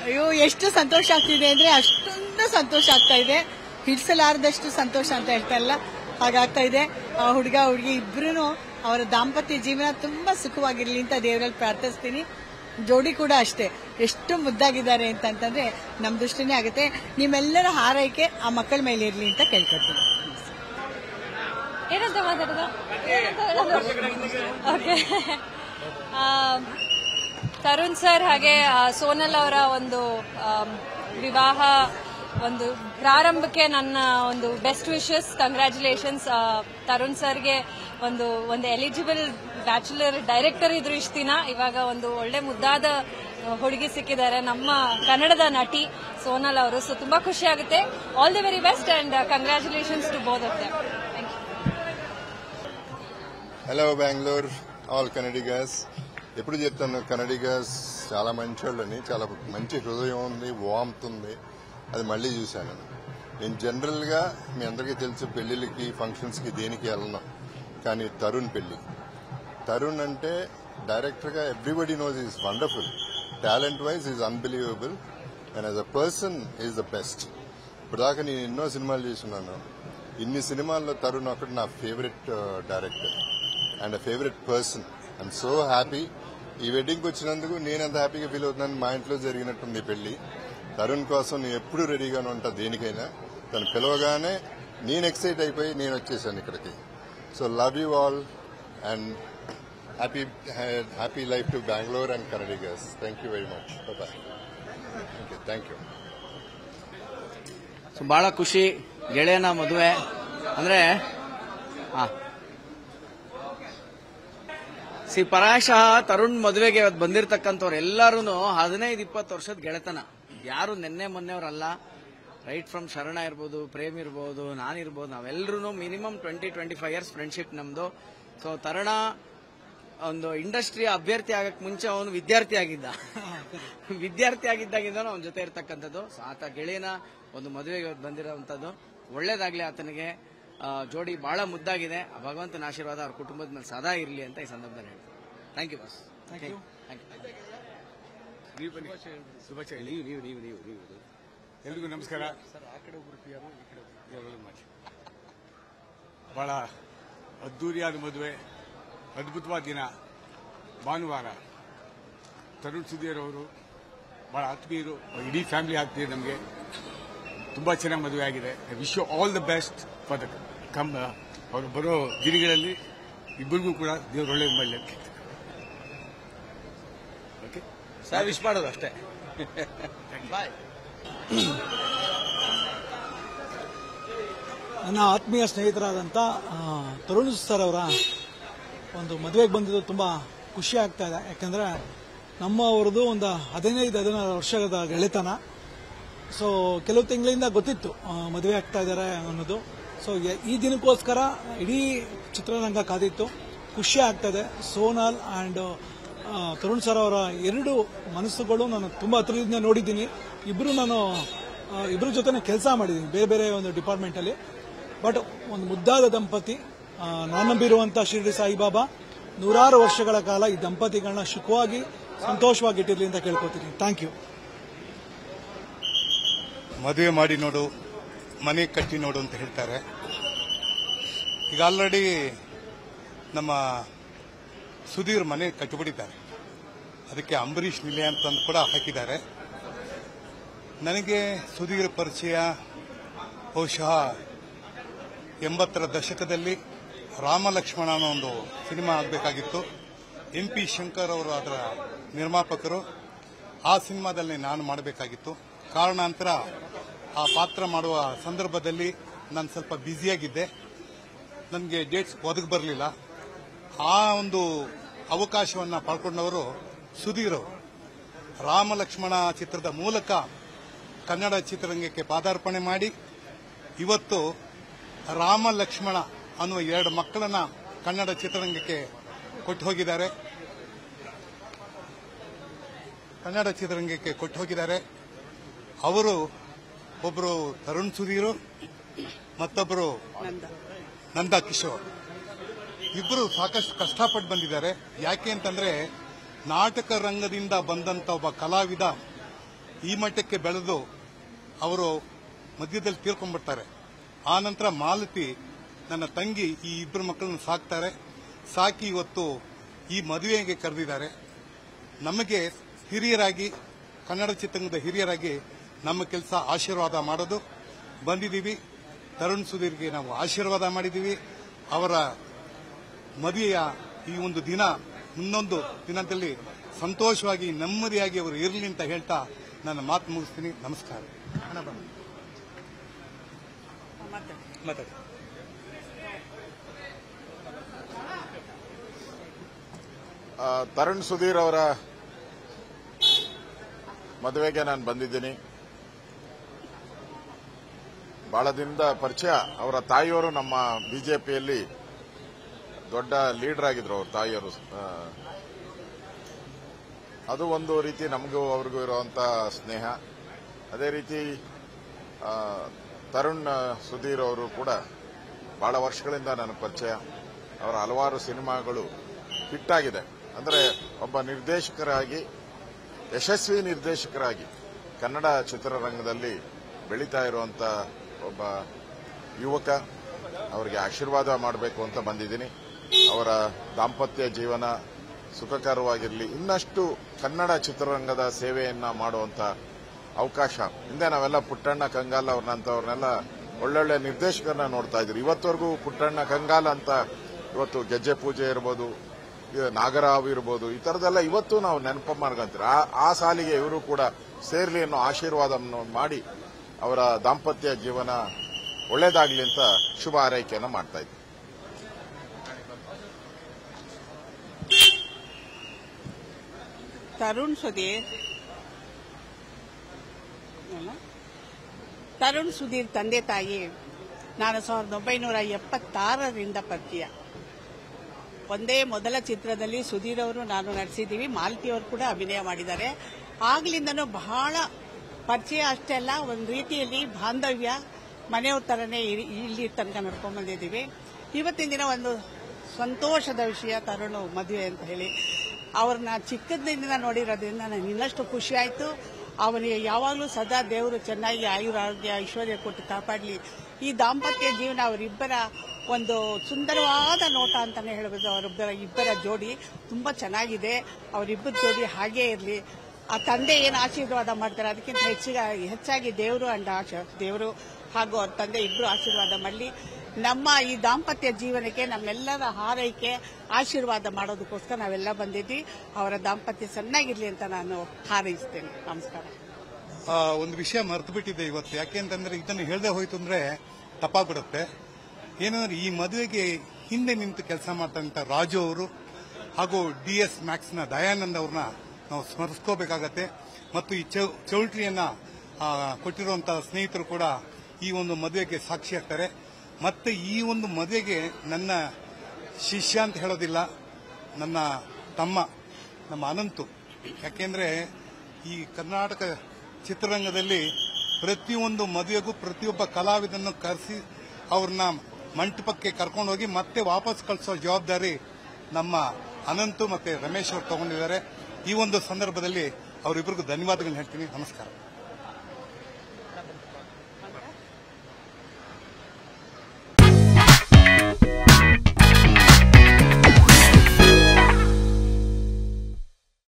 ಅಯ್ಯೋ ಎಷ್ಟು ಸಂತೋಷ ಆಗ್ತಿದೆ ಅಂದ್ರೆ ಅಷ್ಟೊಂದು ಸಂತೋಷ ಆಗ್ತಾ ಇದೆ, ಹಿಡಿಸಲಾರದಷ್ಟು ಸಂತೋಷ ಅಂತ ಹೇಳ್ತಾ ಇಲ್ಲ, ಹಾಗಾಗ್ತಾ ಇದೆ. ಆ ಹುಡುಗ ಹುಡುಗಿ ಇಬ್ರು ಅವರ ದಾಂಪತ್ಯ ಜೀವನ ತುಂಬಾ ಸುಖವಾಗಿರ್ಲಿ ಅಂತ ದೇವರಲ್ಲಿ ಪ್ರಾರ್ಥಿಸ್ತೀನಿ. ಜೋಡಿ ಕೂಡ ಅಷ್ಟೇ, ಎಷ್ಟು ಮುದ್ದಾಗಿದ್ದಾರೆ ಅಂತಂದ್ರೆ ನಮ್ ದೃಷ್ಟಿನೇ ಆಗುತ್ತೆ. ನಿಮ್ಮೆಲ್ಲರ ಹಾರೈಕೆ ಆ ಮಕ್ಕಳ ಮೇಲೆ ಇರ್ಲಿ ಅಂತ ಕೇಳ್ಕೊತೀನಿ. ಏನಂತ ಮಾತಾಡೋದು? ಓಕೆ, ತರುಣ್ ಸರ್ ಹಾಗೆ ಸೋನಲ್ ಅವರ ಒಂದು ವಿವಾಹ ಒಂದು ಪ್ರಾರಂಭಕ್ಕೆ ನನ್ನ ಒಂದು ಬೆಸ್ಟ್ ವಿಶಸ್, ಕಂಗ್ರ್ಯಾಚುಲೇಷನ್ಸ್. ತರುಣ್ ಸರ್ಗೆ ಒಂದು ಎಲಿಜಿಬಲ್ ಬ್ಯಾಚುಲರ್ ಡೈರೆಕ್ಟರ್ ಇದ್ರು ಇಷ್ಟು ದಿನ, ಇವಾಗ ಒಂದು ಒಳ್ಳೆ ಮುದ್ದಾದ ಹುಡುಗಿ ಸಿಕ್ಕಿದ್ದಾರೆ, ನಮ್ಮ ಕನ್ನಡದ ನಟಿ ಸೋನಲ್ ಅವರು. ಸೊ ತುಂಬಾ ಖುಷಿ ಆಗುತ್ತೆ. All the very best and congratulations to both of them. Thank you. Hello Bengaluru, all Kannadigas. ఎప్పుడు చెప్తాను, కన్నడిగాస్ చాలా మంచి వాళ్ళని, చాలా మంచి హృదయం ఉంది, వామ్త్ ఉంది. అది మళ్ళీ చూశాను. నేను జనరల్ గా మీ అందరికీ తెలుసు, పెళ్లిళ్ళకి ఫంక్షన్స్ కి దేనికి వెళ్ళను, కానీ తరుణ్ పెళ్లి. తరుణ్ అంటే డైరెక్టర్ గా everybody knows is wonderful, talent wise is unbelievable, and as a person is the best. ఇప్పుడు దాకా నేను ఎన్నో సినిమాలు చేస్తున్నాను, ఇన్ని సినిమాల్లో తరుణ్ ఒకటి నా favourite director and a favourite person. I'm so happy. ఈ వెడ్డింగ్కి వచ్చినందుకు నేను ఎంత హ్యాపీగా ఫీల్ అవుతున్నాను. మా ఇంట్లో జరిగినట్టుంది పెళ్లి. తరుణ్ కోసం నేను ఎప్పుడు రెడీగానే ఉంటా, దేనికైనా. తను పిలవగానే నేను ఎక్సైట్ అయిపోయి నేను వచ్చేసాను ఇక్కడికి. So love you all and happy life to Bengaluru and Kannadigas. Thank you very much. Bye. Thank you. So ಬಹಳ ಖುಷಿ, ಗೆಳೆಯನ ಮದುವೆ ಅಂದ್ರೆ ಪರಾಶಃ ತರುಣ್ ಮದುವೆಗೆ ಇವತ್ತು ಬಂದಿರತಕ್ಕಂಥವ್ರು ಎಲ್ಲರೂ 15-20 ವರ್ಷದ ಗೆಳೆತನ, ಯಾರು ನಿನ್ನೆ ಮೊನ್ನೆಯವರಲ್ಲ. ರೈಟ್ ಫ್ರಮ್ ಶರಣ ಇರ್ಬೋದು, ಪ್ರೇಮ್ ಇರ್ಬೋದು, ನಾನಿರ್ಬೋದು, ನಾವೆಲ್ಲರೂ ಮಿನಿಮಮ್ 20-25 ಇಯರ್ಸ್ ಫ್ರೆಂಡ್ಶಿಪ್ ನಮ್ದು. ಸೊ ತರುಣ ಒಂದು ಇಂಡಸ್ಟ್ರಿ ಅಭ್ಯರ್ಥಿ ಆಗಕ್ಕೆ ಮುಂಚೆ ಅವನು ವಿದ್ಯಾರ್ಥಿ ಆಗಿದ್ದಾಗಿಂದ ಅವನ ಜೊತೆ ಇರ್ತಕ್ಕಂಥದ್ದು. ಸೊ ಆತ ಗೆಳೆಯನ ಒಂದು ಮದುವೆಗೆ ಬಂದಿರೋವಂಥದ್ದು. ಒಳ್ಳೇದಾಗ್ಲಿ ಆತನಿಗೆ. ಜೋಡಿ ಬಹಳ ಮುದ್ದಾಗಿದೆ. ಭಗವಂತನ ಆಶೀರ್ವಾದ ಅವ್ರ ಕುಟುಂಬದ ಮೇಲೆ ಸದಾ ಇರಲಿ ಅಂತ ಈ ಸಂದರ್ಭದಲ್ಲಿ ಹೇಳ್ತೀನಿ. Thank you boss. Thank you. ಎಲ್ರಿಗೂ ನಮಸ್ಕಾರ. ಬಹಳ ಅದ್ದೂರಿಯಾದ ಮದುವೆ, ಅದ್ಭುತವಾದ ದಿನ, ಭಾನುವಾರ. ತರುಣ್ ಸುಧೀರ್ ಅವರು ಬಹಳ ಆತ್ಮೀಯರು, ಇಡೀ ಫ್ಯಾಮಿಲಿ ಆಗ್ತಿದೆ ನಮಗೆ. ತುಂಬಾ ಚೆನ್ನಾಗಿ ಮದುವೆ ಆಗಿದೆ. I wish you all the best for the ಅವರು ಬರೋ ದಿನಗಳಲ್ಲಿ ಇಬ್ಬರಿಗೂ ಕೂಡ ದೇವರು ಒಳ್ಳೆ ಮಾಡಲಿ ಅಂತ. ಓಕೆ ಸರ್, ವಿಶ್ ಮಾಡೋದು ಅಷ್ಟೇ. ಬಾಯ್. ನನ್ನ ಆತ್ಮೀಯ ಸ್ನೇಹಿತರಾದಂಥ ತರುಣ್ ಸರ್ ಅವರ ಒಂದು ಮದುವೆಗೆ ಬಂದಿದ್ದು ತುಂಬ ಖುಷಿ ಆಗ್ತಾ ಇದೆ. ಯಾಕಂದರೆ ನಮ್ಮವ್ರದ್ದು ಒಂದು 15-16 ವರ್ಷದ ಗೆಳೆತನ. ಸೊ ಕೆಲವು ತಿಂಗಳಿಂದ ಗೊತ್ತಿತ್ತು ಮದುವೆ ಆಗ್ತಾ ಇದ್ದಾರೆ ಅನ್ನೋದು. ಸೊ ಈ ದಿನಕ್ಕೋಸ್ಕರ ಇಡೀ ಚಿತ್ರರಂಗ ಕಾದಿತ್ತು. ಖುಷಿ ಆಗ್ತದೆ. ಸೋನಾಲ್ ಆ್ಯಂಡ್ ತರುಣ್ ಸರ್ ಅವರ ಎರಡು ಮನಸ್ಸುಗಳು ನಾನು ತುಂಬ ಹತ್ರದಿಂದ ನೋಡಿದ್ದೀನಿ. ಇಬ್ಬರ ಜೊತೆ ಕೆಲಸ ಮಾಡಿದ್ದೀನಿ ಬೇರೆ ಬೇರೆ ಒಂದು ಡಿಪಾರ್ಟ್ಮೆಂಟಲ್ಲಿ. ಬಟ್ ಒಂದು ಮುದ್ದಾದ ದಂಪತಿ, ನಾನು ನಂಬಿರುವಂಥ ಶಿರಡಿ ಸಾಯಿಬಾಬಾ 100 ವರ್ಷಗಳ ಕಾಲ ಈ ದಂಪತಿಗಳನ್ನ ಸುಖವಾಗಿ ಸಂತೋಷವಾಗಿಟ್ಟಿರಲಿ ಅಂತ ಕೇಳ್ಕೊತೀನಿ. Thank you. ಮದುವೆ ಮಾಡಿ ನೋಡು, ಮನೆ ಕಟ್ಟಿ ನೋಡು ಅಂತ ಹೇಳ್ತಾರೆ. ಈಗ ಆಲ್ರೆಡಿ ನಮ್ಮ ಸುಧೀರ್ ಮನೆ ಕಟ್ಟಿಬಿಟ್ಟಿದ್ದಾರೆ. ಅದಕ್ಕೆ ಅಂಬರೀಷ್ ನಿಲಯ ಅಂತ ಕೂಡ ಹಾಕಿದ್ದಾರೆ. ನನಗೆ ಸುಧೀರ್ ಪರಿಚಯ ಬಹುಶಃ 80ರ ದಶಕದಲ್ಲಿ ರಾಮ ಲಕ್ಷ್ಮಣ ಅನ್ನೋ ಒಂದು ಸಿನಿಮಾ ಆಗಬೇಕಾಗಿತ್ತು. MP ಶಂಕರ್ ಅವರು ಅದರ ನಿರ್ಮಾಪಕರು. ಆ ಸಿನಿಮಾದಲ್ಲಿ ನಾನು ಮಾಡಬೇಕಾಗಿತ್ತು. ಕಾರಣಾಂತರ ಆ ಪಾತ್ರ ಮಾಡುವ ಸಂದರ್ಭದಲ್ಲಿ ನಾನು ಸ್ವಲ್ಪ ಬ್ಯುಸಿಯಾಗಿದ್ದೆ, ನನಗೆ ಡೇಟ್ಸ್ ಒದಗಿ ಬರಲಿಲ್ಲ. ಆ ಒಂದು ಅವಕಾಶವನ್ನು ಪಡ್ಕೊಂಡವರು ಸುಧೀರ್ ಅವರು. ರಾಮ ಲಕ್ಷ್ಮಣ ಚಿತ್ರದ ಮೂಲಕ ಕನ್ನಡ ಚಿತ್ರರಂಗಕ್ಕೆ ಪಾದಾರ್ಪಣೆ ಮಾಡಿ ಇವತ್ತು ರಾಮ ಲಕ್ಷ್ಮಣ ಅನ್ನುವ 2 ಮಕ್ಕಳನ್ನ ಕನ್ನಡ ಚಿತ್ರರಂಗಕ್ಕೆ ಕೊಟ್ಟು ಹೋಗಿದ್ದಾರೆ. ಅವರು ಒಬ್ಬರು ತರುಣ್ ಸುಧೀರ್, ಮತ್ತೊಬ್ಬರು ನಂದಾ ಕಿಶೋರ್. ಇಬ್ಬರು ಸಾಕಷ್ಟು ಕಷ್ಟಪಟ್ಟು ಬಂದಿದ್ದಾರೆ. ಯಾಕೆ ಅಂತಂದ್ರೆ ನಾಟಕ ರಂಗದಿಂದ ಬಂದಂತ ಒಬ್ಬ ಕಲಾವಿದ ಈ ಮಟ್ಟಕ್ಕೆ ಬೆಳೆದು ಅವರು ಮಧ್ಯದಲ್ಲಿ ತೀರ್ಕೊಂಡ್ಬಿಡ್ತಾರೆ. ಆ ನಂತರ ಮಾಲತಿ ನನ್ನ ತಂಗಿ ಈ ಇಬ್ಬರು ಮಕ್ಕಳನ್ನು ಸಾಕ್ತಾರೆ. ಸಾಕಿ ಇವತ್ತು ಈ ಮದುವೆಗೆ ಕರೆದಿದ್ದಾರೆ. ನಮಗೆ ಹಿರಿಯರಾಗಿ, ಕನ್ನಡ ಚಿತ್ರರಂಗದ ಹಿರಿಯರಾಗಿ ನಮ್ಮ ಕೆಲಸ ಆಶೀರ್ವಾದ ಮಾಡೋದು. ಬಂದಿದ್ದೀವಿ. ತರುಣ್ ಸುಧೀರ್ಗೆ ನಾವು ಆಶೀರ್ವಾದ ಮಾಡಿದ್ದೀವಿ. ಅವರ ಮದುವೆಯ ಈ ಒಂದು ದಿನ ಮುಂದೊಂದು ದಿನದಲ್ಲಿ ಸಂತೋಷವಾಗಿ ನೆಮ್ಮದಿಯಾಗಿ ಅವರು ಇರಲಿ ಅಂತ ಹೇಳ್ತಾ ನನ್ನ ಮಾತು ಮುಗಿಸ್ತೀನಿ. ನಮಸ್ಕಾರ. ಮಾತಾಡಿ. ತರುಣ್ ಸುಧೀರ್ ಅವರ ಮದುವೆಗೆ ನಾನು ಬಂದಿದ್ದೀನಿ. ಬಹಳ ದಿನದ ಪರಿಚಯ. ಅವರ ತಾಯಿಯವರು ನಮ್ಮ ಬಿಜೆಪಿಯಲ್ಲಿ ದೊಡ್ಡ ಲೀಡರ್ ಆಗಿದ್ರು. ಅವ್ರ ತಾಯಿಯವರು, ಅದು ಒಂದು ರೀತಿ ನಮಗೂ ಅವ್ರಿಗೂ ಇರುವಂತ ಸ್ನೇಹ. ಅದೇ ರೀತಿ ತರುಣ್ ಸುಧೀರ್ ಅವರು ಕೂಡ ಬಹಳ ವರ್ಷಗಳಿಂದ ನನಗೆ ಪರಿಚಯ. ಅವರ ಹಲವಾರು ಸಿನಿಮಾಗಳು ಹಿಟ್ ಆಗಿದೆ. ಅಂದರೆ ಒಬ್ಬ ನಿರ್ದೇಶಕರಾಗಿ, ಯಶಸ್ವಿ ನಿರ್ದೇಶಕರಾಗಿ ಕನ್ನಡ ಚಿತ್ರರಂಗದಲ್ಲಿ ಬೆಳೀತಾ ಇರುವಂತ ಒಬ್ಬ ಯುವಕ. ಅವರಿಗೆ ಆಶೀರ್ವಾದ ಮಾಡಬೇಕು ಅಂತ ಬಂದಿದ್ದೀನಿ. ಅವರ ದಾಂಪತ್ಯ ಜೀವನ ಸುಖಕರವಾಗಿರಲಿ, ಇನ್ನಷ್ಟು ಕನ್ನಡ ಚಿತ್ರರಂಗದ ಸೇವೆಯನ್ನ ಮಾಡುವಂತ ಅವಕಾಶ. ಹಿಂದೆ ನಾವೆಲ್ಲ ಪುಟ್ಟಣ್ಣ ಕಂಗಾಲ ಅವ್ರನ್ನಂತವ್ರನ್ನೆಲ್ಲ ಒಳ್ಳೊಳ್ಳೆ ನಿರ್ದೇಶಕರನ್ನ ನೋಡ್ತಾ ಇದ್ರಿ. ಇವತ್ತವರೆಗೂ ಪುಟ್ಟಣ್ಣ ಕಂಗಾಲ ಅಂತ ಇವತ್ತು ಗೆಜ್ಜೆ ಪೂಜೆ ಇರ್ಬೋದು, ನಾಗರಾವ್ ಇರ್ಬೋದು, ಈ ತರದೆಲ್ಲ ಇವತ್ತು ನಾವು ನೆನಪು ಮಾಡ್ಕೊಂತೀವಿ. ಆ ಸಾಲಿಗೆ ಇವರು ಕೂಡ ಸೇರ್ಲಿ ಅನ್ನೋ ಆಶೀರ್ವಾದವನ್ನು ಮಾಡಿ ಅವರ ದಾಂಪತ್ಯ ಜೀವನ ಒಳ್ಳೇದಾಗ್ಲಿ ಅಂತ ಶುಭ ಹಾರೈಕೆಯನ್ನು ಮಾಡ್ತಾ ಇದ್ವಿ. ತರುಣ್ ಸುಧೀರ್ ತಂದೆ ತಾಯಿ ನಾನು 1976ರಿಂದ ಪರಿಚಯ. ಒಂದೇ ಮೊದಲ ಚಿತ್ರದಲ್ಲಿ ಸುಧೀರ್ ಅವರು ನಾನು ನಟಿಸಿದ್ದೀವಿ. ಮಾಲತಿಯವರು ಕೂಡ ಅಭಿನಯ ಮಾಡಿದ್ದಾರೆ. ಆಗ್ಲಿಂದನೂ ಬಹಳ ಪರಿಚಯ ಅಷ್ಟೇ ಅಲ್ಲ, ಒಂದು ರೀತಿಯಲ್ಲಿ ಬಾಂಧವ್ಯ, ಮನೆಯವ್ರ ತರನೇ ಇಲ್ಲಿ ತನಕ ನಡ್ಕೊಂಡ್ ಬಂದಿದ್ದೀವಿ. ಇವತ್ತಿನ ದಿನ ಒಂದು ಸಂತೋಷದ ವಿಷಯ ತರುಣ್ ಮದುವೆ ಅಂತ ಹೇಳಿ. ಅವ್ರನ್ನ ಚಿಕ್ಕದಿಂದ ನೋಡಿರೋದ್ರಿಂದ ನನಗೆ ಇನ್ನಷ್ಟು ಖುಷಿ ಆಯಿತು. ಅವನಿಗೆ ಯಾವಾಗಲೂ ಸದಾ ದೇವರು ಚೆನ್ನಾಗಿ ಆಯುರಾರೋಗ್ಯ ಐಶ್ವರ್ಯ ಕೊಟ್ಟು ಕಾಪಾಡಲಿ. ಈ ದಾಂಪತ್ಯ ಜೀವನ ಅವರಿಬ್ಬರ ಒಂದು ಸುಂದರವಾದ ನೋಟ ಅಂತಾನೆ ಹೇಳಬಹುದು. ಇಬ್ಬರ ಜೋಡಿ ತುಂಬಾ ಚೆನ್ನಾಗಿದೆ. ಅವರಿಬ್ಬರ ಜೋಡಿ ಹಾಗೇ ಇರಲಿ. ಆ ತಂದೆ ಏನು ಆಶೀರ್ವಾದ ಮಾಡ್ತಾರೆ ಅದಕ್ಕಿಂತ ಹೆಚ್ಚಾಗಿ ದೇವರು ಹಾಗೂ ಅವ್ರ ತಂದೆ ಇಬ್ಬರು ಆಶೀರ್ವಾದ ಮಾಡಲಿ. ನಮ್ಮ ಈ ದಾಂಪತ್ಯ ಜೀವನಕ್ಕೆ ನಮ್ಮೆಲ್ಲರ ಹಾರೈಕೆ ಆಶೀರ್ವಾದ ಮಾಡೋದಕ್ಕೋಸ್ಕರ ನಾವೆಲ್ಲ ಬಂದಿದ್ವಿ. ಅವರ ದಾಂಪತ್ಯ ಚೆನ್ನಾಗಿರ್ಲಿ ಅಂತ ನಾನು ಹಾರೈಸ್ತೇನೆ. ನಮಸ್ಕಾರ. ಒಂದು ವಿಷಯ ಮರೆತು ಬಿಟ್ಟಿದೆ ಇವತ್ತು. ಯಾಕೆಂತಂದ್ರೆ ಇದನ್ನು ಹೇಳದೆ ಹೋಯ್ತು ಅಂದ್ರೆ ತಪ್ಪಾಗ್ಬಿಡುತ್ತೆ. ಏನಂದ್ರೆ ಈ ಮದುವೆಗೆ ಹಿಂದೆ ನಿಂತು ಕೆಲಸ ಮಾಡ್ತಂತ ರಾಜು ಅವರು ಹಾಗೂ DS ಮ್ಯಾಕ್ಸ್ನ ದಯಾನಂದ್ ಅವ್ರನ್ನ ನಾವು ಸ್ಮರಿಸ್ಕೋಬೇಕಾಗತ್ತೆ. ಮತ್ತು ಈ ಚೌಲ್ಟ್ರಿಯನ್ನ ಕೊಟ್ಟಿರುವಂತಹ ಸ್ನೇಹಿತರು ಕೂಡ ಈ ಒಂದು ಮದುವೆಗೆ ಸಾಕ್ಷಿಯಾಗ್ತಾರೆ. ಮತ್ತೆ ಈ ಒಂದು ಮದುವೆಗೆ ನನ್ನ ಶಿಷ್ಯ ಅಂತ ಹೇಳೋದಿಲ್ಲ, ನನ್ನ ತಮ್ಮ, ನಮ್ಮ ಅನಂತು. ಯಾಕೆಂದ್ರೆ ಈ ಕರ್ನಾಟಕ ಚಿತ್ರರಂಗದಲ್ಲಿ ಪ್ರತಿಯೊಂದು ಮದುವೆಗೂ ಪ್ರತಿಯೊಬ್ಬ ಕಲಾವಿದನ್ನು ಕರೆಸಿ ಅವ್ರನ್ನ ಮಂಟಪಕ್ಕೆ ಕರ್ಕೊಂಡೋಗಿ ಮತ್ತೆ ವಾಪಸ್ ಕಳಿಸೋ ಜವಾಬ್ದಾರಿ ನಮ್ಮ ಅನಂತು ಮತ್ತೆ ರಮೇಶ್ ಅವರು ತಗೊಂಡಿದ್ದಾರೆ. ಈ ಒಂದು ಸಂದರ್ಭದಲ್ಲಿ ಅವರಿಬ್ಬರಿಗೂ ಧನ್ಯವಾದಗಳನ್ನ ಹೇಳ್ತೀನಿ. ನಮಸ್ಕಾರ.